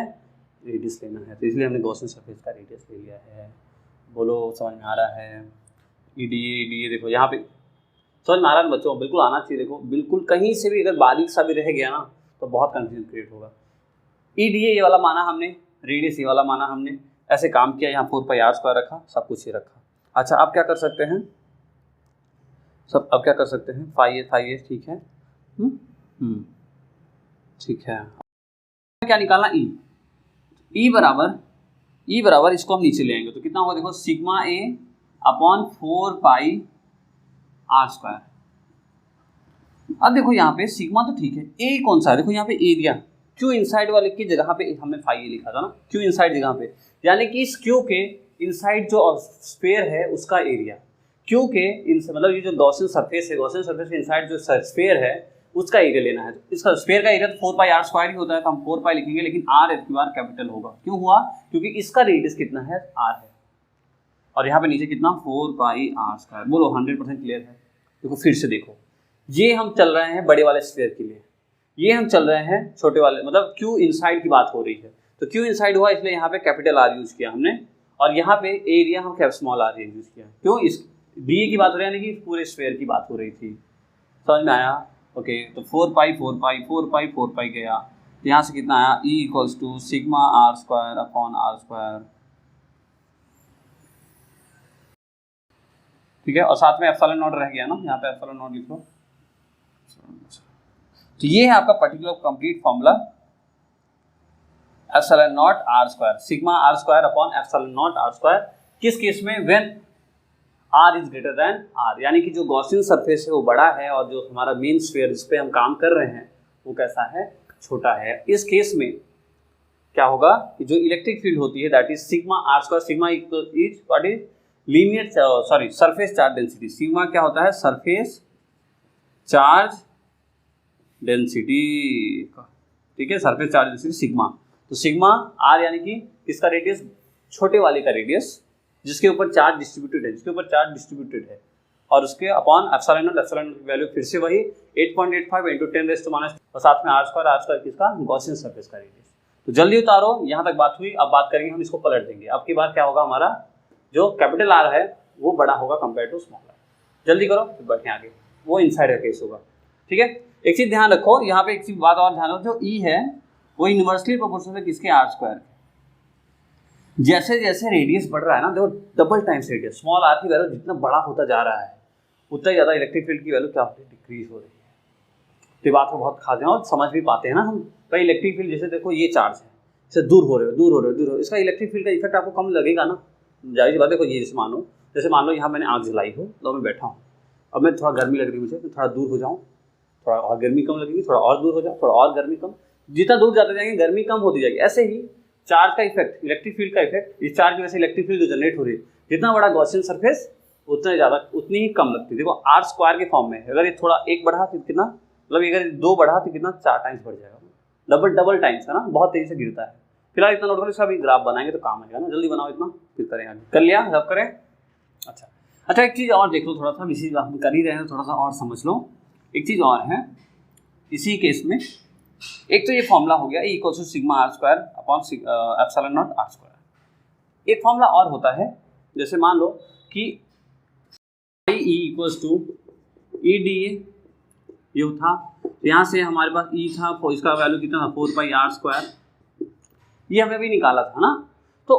रेडियस लेना है, तो इसलिए हमने गॉसियन सरफेस का रेडियस ले लिया है। बोलो समझ में आ रहा है? ई डी ए देखो यहाँ पे समझ में आ रहा है बच्चों, बिल्कुल आना चाहिए। देखो बिल्कुल कहीं से भी अगर बारीक सा भी रह गया ना तो बहुत कंफ्यूजन क्रिएट होगा। ई डी ए ये वाला माना हमने, रेडियस ये वाला माना हमने, ऐसे काम किया, यहाँ 4 पाई r स्क्वायर रखा, सब कुछ ही रखा। अच्छा अब क्या कर सकते हैं अब क्या कर सकते हैं, फाई ए ठीक है, ठीक है, क्या निकालना ई बराबर इसको हम नीचे ले आएंगे तो कितना होगा, देखो सिग्मा ए अपॉन 4 पाई r स्क्वायर। अब देखो यहाँ पे सिग्मा तो ठीक है, ए कौन सा है, देखो यहाँ पे एरिया, क्यू इनसाइड वाले की जगह पे हमने फाई ए लिखा था ना, क्यू इनसाइड जगह पे, यानी कि इस क्यू के इनसाइड जो स्फीयर है उसका एरिया, क्यू के मतलब ये जो गॉसियन सरफेस है, गॉसियन सरफेस के इनसाइड जो स्फीयर है उसका एरिया लेना है। तो इसका स्फीयर का एरिया तो 4 पाई r स्क्वायर ही होता है, तो हम 4 पाई लिखेंगे, लेकिन r एक बार कैपिटल होगा, क्यों हुआ, क्योंकि इसका रेडियस कितना है, r है, और यहाँ पे नीचे कितना 4 पाई r स्क्वायर। बोलो 100% क्लियर है? देखो फिर से देखो, ये हम चल रहे हैं बड़े वाले स्फीयर के लिए, ये हम चल रहे हैं छोटे वाले, मतलब क्यू इनसाइड की बात हो रही है, तो क्यू इनसाइड हुआ इसलिए यहाँ पे कैपिटल R यूज किया हमने, और यहाँ पे एरिया हम स्मॉल r यूज किया, क्यों, इस डी की बात हो रही है, यानी कि पूरे स्फीयर की बात हो रही थी। समझ में आया? ओके, तो 4 पाई गया, तो यहाँ से कितना आया, E equals to sigma r square upon r square, ठीक है, और साथ में एप्सिलॉन नॉट रह गया ना, यहाँ पे एप्सिलॉन नॉट लिख लो। तो ये है आपका particular complete formula, epsilon naught r square, sigma r square upon epsilon naught r square, किस केस में, when r is greater then r, यानी कि जो गॉसियन सरफेस है वो बड़ा है और जो हमारा मेन स्फीयर जिस पे हम काम कर रहे हैं वो कैसा है, छोटा है। इस केस में क्या होगा कि जो इलेक्ट्रिक फील्ड होती है that is sigma r square, sigma is what is linear surface charge density, sigma क्या होता है, सरफेस चार्ज डेंसिटी, ठीक है, सरफेस चार्ज डेंसिटी सिग्मा, तो सिग्मा r यानी कि इसका रेडियस, छोटे वाले का रेडियस जिसके ऊपर चार्ज डिस्ट्रीब्यूटेड है, और उसके अपॉन एप्सिलॉन नॉट की वैल्यू फिर से वही 8.85 × 10⁻⁻, और साथ में r स्क्वायर किसका, गॉसियन सरफेस का रेडियस। तो जल्दी उतारो, यहाँ तक बात हुई, अब बात करेंगे हम इसको पलट देंगे। अब की बार क्या होगा, हमारा जो कैपिटल R है वो बड़ा होगा कंपेयर टू स्मॉल r। जल्दी करो फिर बढ़ें आगे, वो इनसाइड का केस होगा, ठीक है। एक चीज ध्यान रखो, यहाँ पे एक चीज बात और ध्यान रखो, जो E है वो इनवर्सली प्रोपोर्शनल है किसके, r स्क्वायर। जैसे जैसे रेडियस बढ़ रहा है ना, देखो double times radius, small r की वैल्यू जितना बड़ा होता जा रहा है उतना ज़्यादा इलेक्ट्रिक फील्ड की वैल्यू क्या होती है, डिक्रीज हो रही है। तो बात को बहुत खाते हैं और समझ भी पाते हैं ना हम भाई, इलेक्ट्रिक फील्ड जैसे देखो ये चार्ज है, इससे दूर हो रहे हो, इसका इलेक्ट्रिक फील्ड का इफेक्ट आपको कम लगेगा ना, जाहिर सी बात। देखो ये जैसे मान लो यहाँ मैंने आग जलाई हो, तो मैं बैठा हूँ, अब मैं थोड़ा गर्मी लग रही है मुझे, तो थोड़ा दूर हो जाऊँ, थोड़ा और गर्मी कम लगेगी, थोड़ा और दूर हो जाओ, थोड़ा और गर्मी कम, जितना दूर जाते जाएंगे गर्मी कम होती जाएगी। ऐसे ही चार्ज का इफेक्ट, इलेक्ट्रिक फील्ड का इफेक्ट, इस चार्ज की वजह से इलेक्ट्रिक फील्ड जो जनरेट हो रही है, जितना बड़ा गॉसियन सरफेस उतना ज़्यादा, उतनी ही कम लगती है। देखो r स्क्वायर के फॉर्म में, अगर ये थोड़ा एक बढ़ा तो कितना, मतलब अगर 2 बढ़ा तो कितना 4 टाइम्स बढ़ जाएगा, डबल टाइम्स है ना, बहुत तेजी से गिरता है। फिलहाल इतना नोट करो, इसका भी ग्राफ बनाएंगे तो काम आएगा ना, जल्दी बनाओ इतना, फिर करें आगे। कर लिया, रब करें। अच्छा एक चीज़ और देख लो, थोड़ा सा इसी बात कर ही रहे हैं, थोड़ा सा और समझ लो। एक चीज़ और है इसी केस में, एक तो ये फॉर्मूला हो गया E equals to sigma r square upon epsilon naught r square. एक फॉर्मूला और होता है, जैसे मान लो कि E equals to E D ये था, तो यहाँ से हमारे पास E था, इसका वैल्यू कितना था 4 पाई r स्क्वायर, ये हमें भी निकाला था ना। तो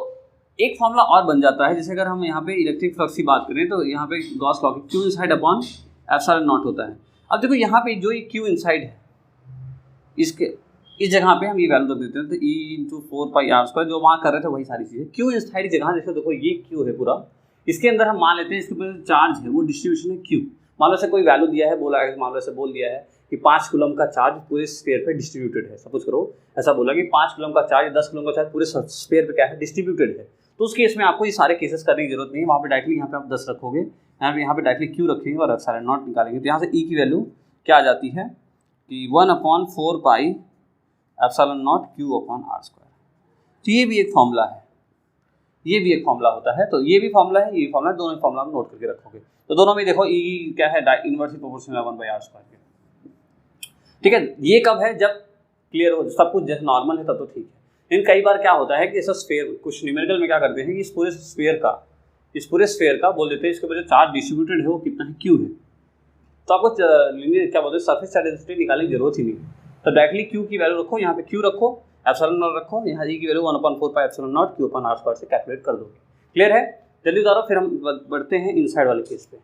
एक फॉर्मूला और बन जाता है, जैसे अगर हम यहाँ पे इलेक्ट्रिक फ्लक्स की बात करें तो यहाँ पे Gauss law Q inside upon epsilon not होता है। अब देखो यहाँ पे जो ये Q इनसाइड है, इसके इस जगह पे हम ये वैल्यू रख देते हैं, तो E इंटू 4 पाई r स्क्वायर, जो वहाँ कर रहे थे वही सारी चीज़ें। Q इनसाइड जगह जैसे देखो ये Q है पूरा, इसके अंदर हम मान लेते हैं इसके ऊपर चार्ज है वो डिस्ट्रीब्यूशन है Q, मान लो से कोई वैल्यू दिया है, बोला है, मान लो से बोल दिया है कि 5 कूलम का चार्ज पूरे स्फीयर पे डिस्ट्रीब्यूटेड है। सपोज करो ऐसा बोला कि 5 कूलम का चार्ज, 10 कूलम का चार्ज पूरे स्फीयर पे क्या है, डिस्ट्रीब्यूटेड है। तो उस केस में आपको ये सारे केसेस करने की जरूरत नहीं है। वहाँ पे डायरेक्टली यहाँ पे आप 10 रखोगे, यहाँ पे डायरेक्टली क्यू रखेंगे और एप्सिलॉन नॉट निकालेंगे। तो यहाँ से ई की वैल्यू क्या आ जाती है कि 1/4 pi epsilon naught Q upon R square. तो ये भी एक फॉर्मूला है, ये भी एक फॉर्मूला होता है। तो ये भी फॉर्मूला है, ये भी फॉर्मूला है, दोनों फॉर्मूला आप नोट करके रखोगे। तो दोनों में देखो ई क्या है, इनवर्सली प्रोपोर्शनल 1/r स्क्वायर के। ठीक है, ये कब है, जब क्लियर हो सब कुछ जैसे नॉर्मल है तब तो ठीक है। लेकिन कई बार क्या होता है कि ऐसा स्फीयर, कुछ न्यूमेरिकल में क्या करते हैं कि इस पूरे स्फीयर का बोल देते हैं इसके ऊपर जो चार्ज डिस्ट्रीब्यूटेड है वो कितना है, क्यू है। तो आपको क्या बोलते हैं, सरफेस चार्ज डेंसिटी निकालने की जरूरत ही नहीं। तो डायरेक्टली क्यू की वैल्यू रखो, यहाँ पे क्यू रखो, एप्सिलॉन नॉट रखो, यहाँ ई की value 1/4 pi epsilon naught Q upon R square से कैलकुलेट कर दोगे। क्लियर है, जल्दी उतारो, फिर हम बढ़ते हैं इनसाइड वाले केस पे।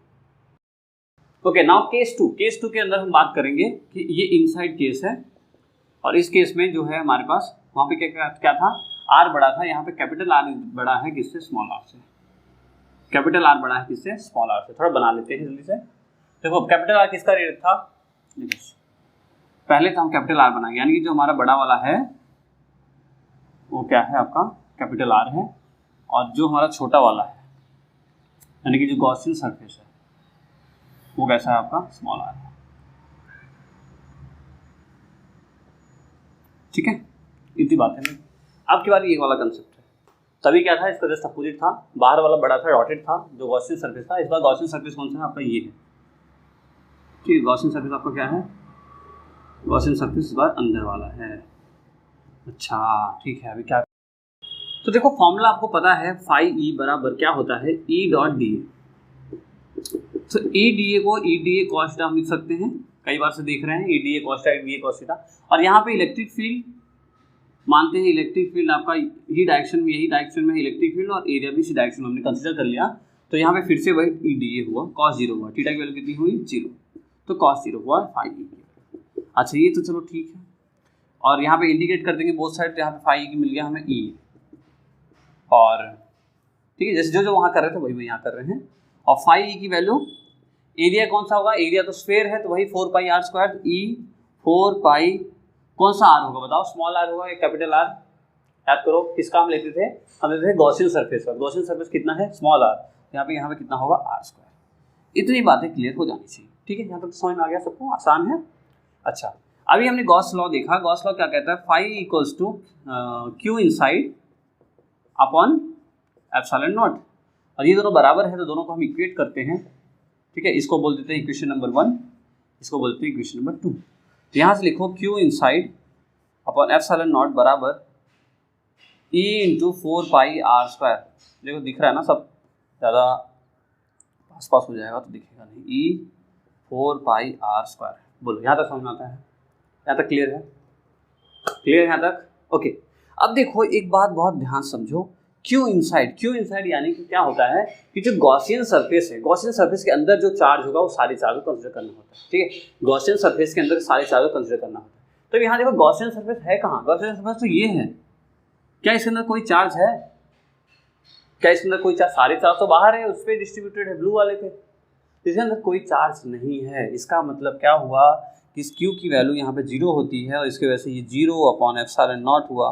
Okay, now case 2। केस 2 के अंदर हम बात करेंगे कि ये इनसाइड केस है और इस केस में जो है हमारे पास वहाँ पे क्या था, आर बड़ा था, यहाँ पे कैपिटल आर बड़ा है किससे, स्मॉल आर से। कैपिटल आर बड़ा है किससे, स्मॉल आर से। थोड़ा बना लेते हैं जल्दी से। देखो कैपिटल आर किसका रेट था, देखो पहले तो हम कैपिटल आर बनाएंगे, यानी कि जो हमारा बड़ा वाला है वो क्या है आपका कैपिटल आर है, और जो हमारा छोटा वाला है यानी कि जो गॉसियन सरफेस है वो कैसा है आपका, स्मॉल आर है। ठीक है, इतनी बात है नहीं। अब की बार ये वाला कंसेप्ट है, तभी क्या था, इसका जस्ट अपोजिट था, बाहर वाला बड़ा था, डॉटेड था, जो गॉसियन सरफेस था। इस बार गॉसियन सरफेस कौन सा है आपका, ये है। ठीक है, गॉसियन सरफेस आपका क्या है, गॉसियन सरफेस इस बार अंदर वाला है। अच्छा ठीक है, अभी क्या, तो देखो फॉर्मूला आपको पता है, फाई ई बराबर क्या होता है, ई डॉट डी ए। तो ई डी ए को E D A cos theta हम लिख सकते हैं, कई बार से देख रहे हैं, E D A cos theta, E D A cos theta. और यहाँ पे इलेक्ट्रिक फील्ड मानते हैं, इलेक्ट्रिक फील्ड आपका यही डायरेक्शन में है इलेक्ट्रिक फील्ड, और एरिया भी इसी डायरेक्शन में हमने कंसिडर कर लिया। तो यहाँ पे फिर से वही ई डी ए हुआ, कॉस 0 हुआ, थीटा की वैल्यू कितनी हुई, 0, तो कॉस 0 हुआ फाई ई। अच्छा ये तो चलो ठीक है, और यहाँ पे इंडिकेट कर देंगे बोथ साइड, तो यहाँ पे फाई की मिल गया हमें ई, और ठीक है जैसे जो वहाँ कर रहे थे वही यहाँ कर रहे हैं। और फाई ई की वैल्यू, एरिया कौन सा होगा, एरिया तो स्फीयर है तो वही 4 पाई आर स्क्वायर, ई 4 पाई कौन सा आर होगा बताओ, स्मॉल आर होगा या कैपिटल आर, याद करो किसका हम लेते थे, हम लेते थे गॉसियन सरफेस का। गॉसियन सरफेस कितना है, स्मॉल आर, यहाँ पे कितना होगा, आर स्क्वायर। इतनी बातें क्लियर हो जानी चाहिए। ठीक है, यहाँ तक तो समझ में आ गया सबको, आसान है। अच्छा अभी हमने गॉस लॉ देखा, गॉस लॉ क्या कहता है, phi equals to Q inside upon epsilon naught, और ये दोनों बराबर है तो दोनों को हम इक्वेट करते हैं। ठीक है, इसको बोल देते हैं इक्वेशन नंबर 1, इसको बोलते हैं इक्वेशन नंबर 2। तो यहाँ से लिखो Q inside upon epsilon naught बराबर E into 4 pi R square. देखो दिख रहा है ना, सब ज़्यादा पास पास हो जाएगा तो दिखेगा नहीं, ई 4 पाई आर स्क्वायर। बोलो यहाँ तक समझ में आता है, यहाँ तक क्लियर है, क्लियर है यहाँ तक, ओके। अब देखो एक बात बहुत ध्यान समझो, क्यू इनसाइड यानी कि क्या होता है कि जो गॉसियन सरफेस है, गॉसियन सरफेस के अंदर जो चार्ज होगा वो सारे चार्ज को कंसिडर करना होता है। ठीक है, गॉसियन सरफेस के अंदर सारे चार्ज को कंसिडर करना होता है। तो यहाँ देखो गॉसियन सरफेस है कहाँ, गॉसियन सरफेस तो ये है, क्या इसके अंदर कोई चार्ज है, क्या इसके अंदर कोई चार्ज, सारे चार्ज तो बाहर है, उस पर डिस्ट्रीब्यूटेड है ब्लू वाले पे, इसके अंदर कोई चार्ज नहीं है। इसका मतलब क्या हुआ कि इस क्यू की वैल्यू यहाँ पे 0 होती है, और इसके वजह से ये 0 अपॉन एप्सिलॉन नॉट हुआ,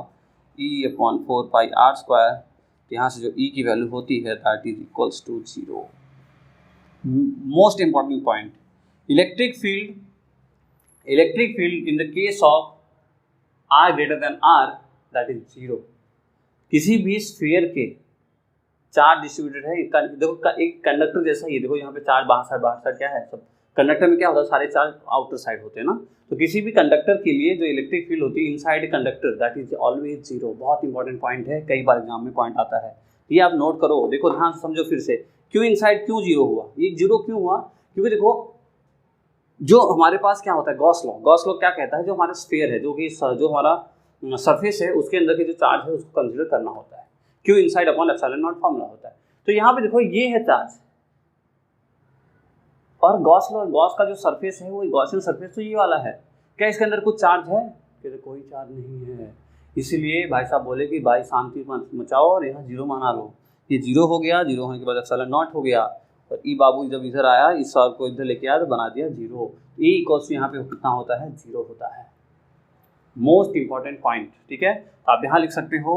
E upon 4 pi R square. यहाँ से जो ई की वैल्यू होती है that is equals to 0। Most important point, electric field in the case of R greater than R that is 0। किसी भी स्फीयर के चार्ज डिस्ट्रीब्यूटेड है, देखो एक कंडक्टर जैसा, ये देखो यहाँ पे चार्ज बाहर साइड क्या है, सब कंडक्टर में क्या होता है, सारे चार्ज आउटर साइड होते हैं ना। तो किसी भी कंडक्टर के लिए जो इलेक्ट्रिक फील्ड होती है inside conductor that is always 0। बहुत इंपॉर्टेंट पॉइंट है, कई बार एग्जाम में पॉइंट आता है, ये आप नोट करो। देखो ध्यान से समझो फिर से, क्यों इनसाइड क्यों 0 हुआ, ये 0 क्यों हुआ, क्योंकि देखो जो हमारे पास क्या होता है, गॉस लॉ क्या कहता है, जो हमारा स्फीयर है, जो हमारा सरफेस है उसके अंदर के जो चार्ज है उसको कंसिडर करना होता है, Q inside upon epsilon not formula होता है। तो यहाँ पे देखो ये है चार्ज, और गॉस का जो सरफेस है वो गॉसियन सरफेस तो ये वाला है, क्या इसके अंदर कुछ चार्ज है, कहते कोई चार्ज नहीं है। इसीलिए भाई साहब बोले कि भाई शांति मचाओ और यहाँ 0 माना लो, ये 0 हो गया, 0 होने के बाद एप्सिलॉन नॉट हो गया, और ई बाबू जब इधर आया, इस और को इधर लेके आया तो बना दिया 0। ई इक्वल्स यहाँ पे कितना होता है, 0 होता है। मोस्ट इंपॉर्टेंट पॉइंट, ठीक है। तो आप यहाँ लिख सकते हो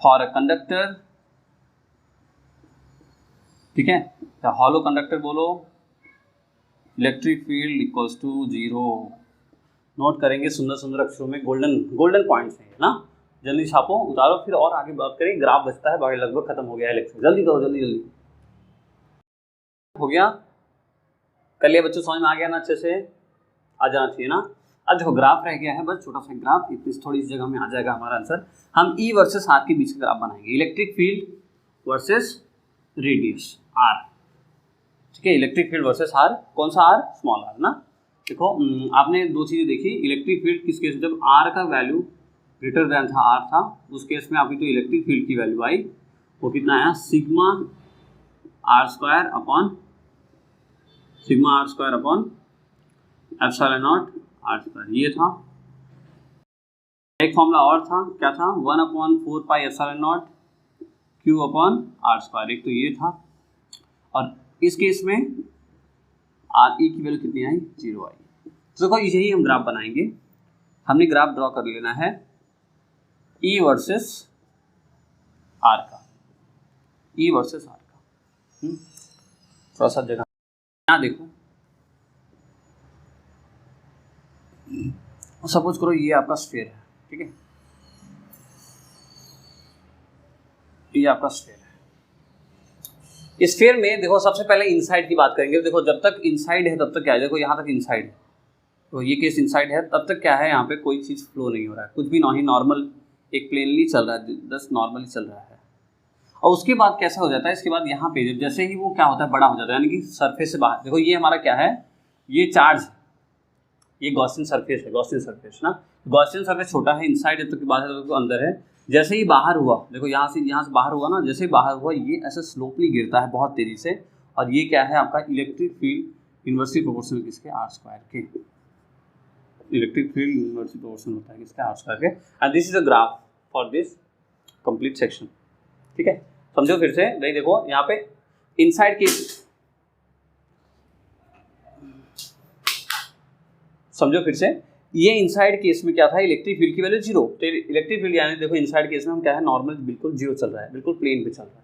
फॉर अ कंडक्टर, ठीक है, तो हॉलो कंडक्टर बोलो electric field equals to 0। Note करेंगे सुंदर सुंदर अक्षरों में, गोल्डन पॉइंट्स हैं ना। जल्दी छापो, उतारो, फिर और आगे बात करें। ग्राफ बचता है, बाकी लगभग खत्म हो गया है लेक्चर। जल्दी करो, जल्दी जल्दी हो गया। कर लिया बच्चों, समझ में आ गया ना, अच्छे से आ जाना चाहिए ना। अब देखो ग्राफ रह गया है, बस छोटा सा ग्राफ, इतनी थोड़ी सी जगह में आ जाएगा हमारा आंसर। हम ई वर्सेस आर के बीच का ग्राफ बनाएंगे, electric field versus radius R, ठीक है। इलेक्ट्रिक फील्ड वर्सेस आर, कौन सा आर, स्मॉल आर ना। देखो आपने दो चीज़ें देखी, इलेक्ट्रिक फील्ड किस केस में, जब आर का वैल्यू ग्रेटर देन था आर था, उस केस में आपकी तो इलेक्ट्रिक फील्ड की वैल्यू आई, वो कितना आया, sigma R square upon epsilon naught R square, ये था। एक फॉर्मूला और था, क्या था, 1/4 pi epsilon naught Q upon R square, एक तो ये था। और इस केस में आर ई की वैल्यू कितनी आई, 0 आई। तो देखो यही हम ग्राफ बनाएंगे। हमने ग्राफ ड्रॉ कर लेना है ई वर्सेस आर का, ई वर्सेस आर का। थोड़ा सा जगह यहाँ देखो, सपोज करो ये आपका स्फीयर है, ठीक है, ये आपका स्फीयर है। स्फीयर में देखो सबसे पहले इनसाइड की बात करेंगे। देखो जब तक इनसाइड है तब तक क्या है, देखो यहाँ तक इनसाइड है, तो ये केस इनसाइड है, तब तक क्या है, यहाँ पे कोई चीज़ फ्लो नहीं हो रहा है, कुछ भी नहीं, नॉर्मल एक प्लेनली चल रहा है, जस्ट नॉर्मली चल रहा है। और उसके बाद कैसा हो जाता है, इसके बाद यहाँ पे जैसे ही वो क्या होता है, बड़ा हो जाता है, यानी कि सरफेस से बाहर। देखो ये हमारा क्या है, ये चार्ज है, ये गॉसियन सरफेस है, गॉसियन सरफेस ना। गॉसियन सरफेस छोटा है, इनसाइड है तो बाहर है तो अंदर है। जैसे ही बाहर हुआ, देखो यहाँ से बाहर हुआ ना, जैसे ही बाहर हुआ ये ऐसे स्लोपली गिरता है बहुत तेजी से। और ये क्या है आपका इलेक्ट्रिक फील्ड इन्वर्सली प्रोपोर्शनल किसके, आर स्क्वायर के। इलेक्ट्रिक फील्ड इन्वर्सली प्रोपोर्शनल होता है किसके, आर स्क्वायर के। And this is a graph for this complete section, ठीक है। समझो फिर से, नहीं देखो यहाँ पे इनसाइड की, समझो फिर से, ये इनसाइड केस में क्या था, इलेक्ट्रिक फील्ड की वैल्यू 0। तो इलेक्ट्रिक फील्ड यानी देखो इनसाइड केस में हम क्या है, नॉर्मल बिल्कुल 0 चल रहा है, बिल्कुल प्लेन पे चल रहा है।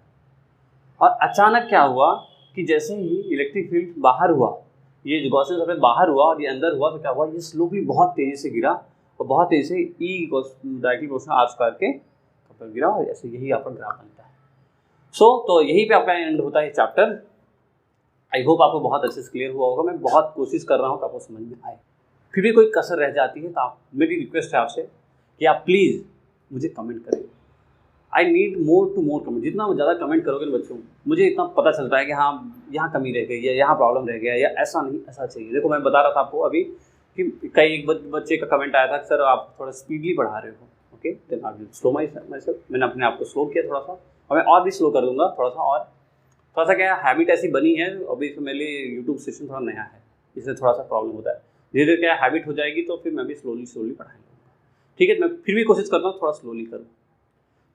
और अचानक क्या हुआ कि जैसे ही इलेक्ट्रिक फील्ड बाहर हुआ, ये गॉसियन सरफेस बाहर हुआ और ये अंदर हुआ, तो क्या हुआ, ये स्लोपली बहुत तेजी से गिरा और बहुत तेजी से E directly proportional R square के ऊपर गिरा, और ऐसे यही आपका ग्राफ बनता है। तो यहीं पे आपका एंड होता है चैप्टर। आई होप आपको बहुत अच्छे से क्लियर हुआ होगा। मैं बहुत कोशिश कर रहा हूँ कि आपको समझ में आए। फिर भी कोई कसर रह जाती है तो आप, मेरी रिक्वेस्ट है आपसे कि आप प्लीज़ मुझे कमेंट करें। I need more to more comment. जितना ज़्यादा कमेंट करोगे ना बच्चों, मुझे इतना पता चलता है कि हाँ यहाँ कमी रह गई, या यहाँ प्रॉब्लम रह गया, या ऐसा नहीं ऐसा चाहिए। देखो मैं बता रहा था आपको अभी कि कई एक बच्चे का कमेंट आया था कि सर आप थोड़ा स्पीडली पढ़ा रहे हो। Okay, then I will slow myself. मैंने अपने आप को स्लो किया थोड़ा सा, और मैं और भी स्लो कर दूँगा थोड़ा सा। और थोड़ा सा क्या है, हैबिट ऐसी बनी है अभी, मेरे लिए यूट्यूब सेशन थोड़ा नया है, इसलिए थोड़ा सा प्रॉब्लम होता है। धीरे धीरे क्या हैबिट हो जाएगी तो फिर मैं भी स्लोली पढ़ाएंगे, ठीक है। मैं फिर भी कोशिश करता हूँ थोड़ा स्लोली करूँ।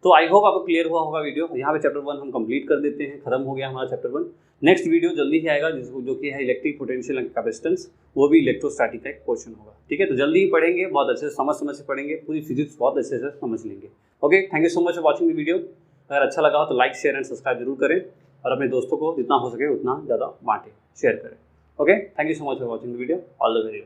तो आई होप आपको क्लियर हुआ होगा वीडियो। यहाँ पे चैप्टर 1 हम कंप्लीट कर देते हैं, खत्म हो गया हमारा चैप्टर 1। नेक्स्ट वीडियो जल्दी ही आएगा जो कि है इलेक्ट्रिक पोटेंशियल एंड कैपेसिटेंस, वो भी इलेक्ट्रोस्टैटिक का एक क्वेश्चन होगा, ठीक है। तो जल्दी ही पढ़ेंगे, बहुत अच्छे से समझ से पढ़ेंगे, पूरी फिजिक्स बहुत अच्छे से समझ लेंगे। Okay, thank you so much for watching the video. अगर अच्छा लगा हो तो लाइक शेयर एंड सब्सक्राइब जरूर करें, और अपने दोस्तों को जितना हो सके उतना ज़्यादा बांटें, शेयर करें। Okay, thank you so much for watching the video. All the very best.